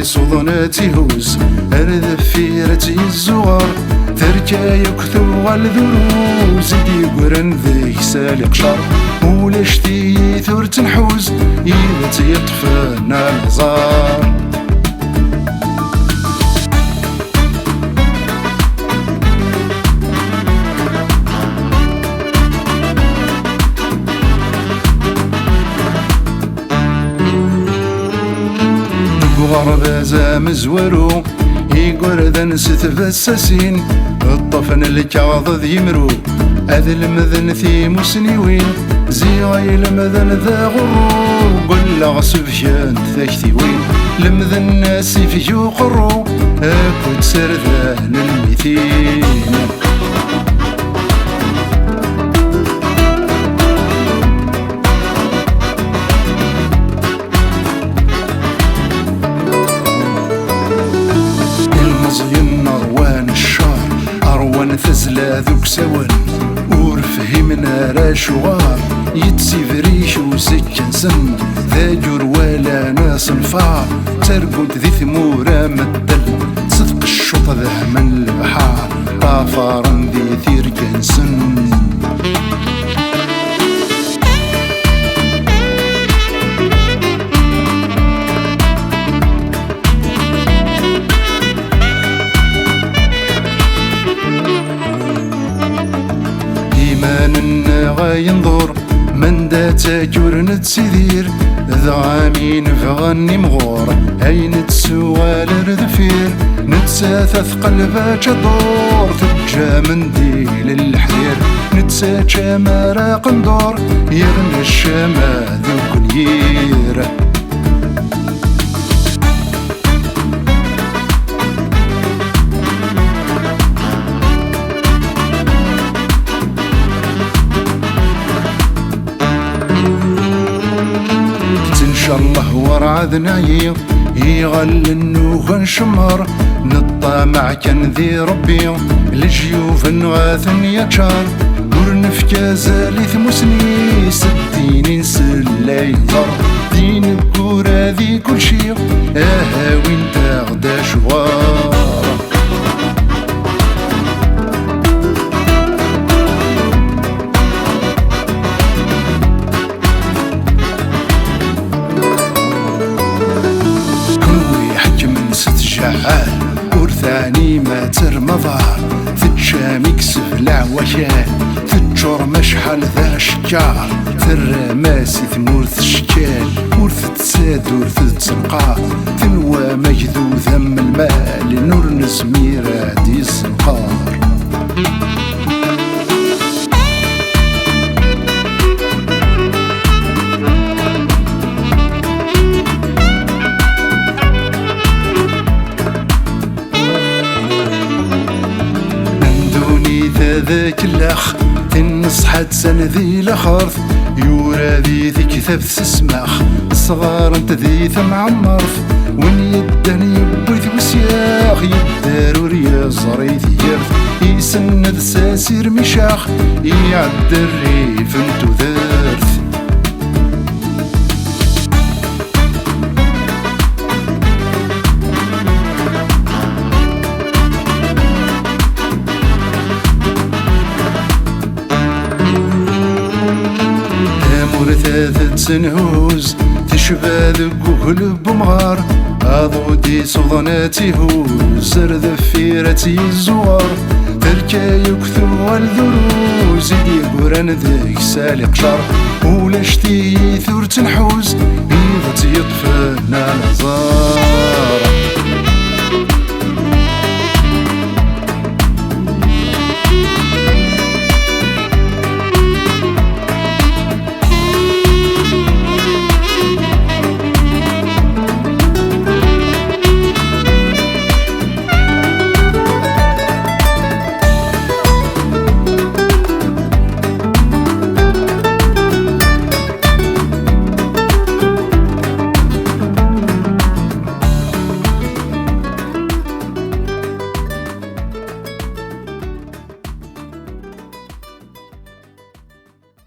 صوضناتي هوز أرد فيرتي الزغار تركا يكثو الذروز دي قرن ذيك سالي قشر ولاش تيثور تنحوز إذا تيطفنا الغزار غربازة مزورو يقردن ستفسسين الطفن الكاظ يمرو أذ المذن ثي مسنيوين زيغي المذن ذا غرو قل غسفيان ثاكتي وين المذن ناسي فيو قرو أكد سرذان المثين ثزلا ذوك سوان ورفهمنا راشوار يتسيفريش وسكن سن ذا جور ولا ناس الفار ترقد ذي ثمورة مدل صدق الشوط ذا من البحار طافارا ذي ثير كنسن ينظر من داتا جور نتسيدير ذعامين فغني مغور هاي نتسوال ردفير نتساثث قلبا جدور تجا منديل الحرير نتساچا مراق ندور يغنى الشما ذوك اليير الله ورعد نعيم يغل النوخ شمر نطامع كان ذي ربي لجيوف نغاث يكشار ورنفكا زالي ثمسني ستين نسلا ينظر دين الكورة ذي كل شي وين تاغدا شوار ورثاني ما ترمضى ثتشام يكسف العوشان ثتشور مشحل ذا شكار ثرماسي ثمورث شكال ورث تساد ورث تسنقا ثنوى مجذو ذم المال نور نزميرة دي السنقار ذاك الاخ النصحة سنة ذي لخرث يورا ذي كتاب تسمخ صغار انت ذي معمرث وين يدن يبوث وسياخ يدار وريا زريث يرث يسند ساسير مشاخ يعد الريف انتو ذارث ثلاثة سنهوز تشبه ذكوهل بمغار أضودي صوضناتي هوز زرد فيرتي الزوار تركا يكثو الذروز دي قران ذيك سالي قشر ولاش تيثور تنحوز إذا تيطفنا الهزار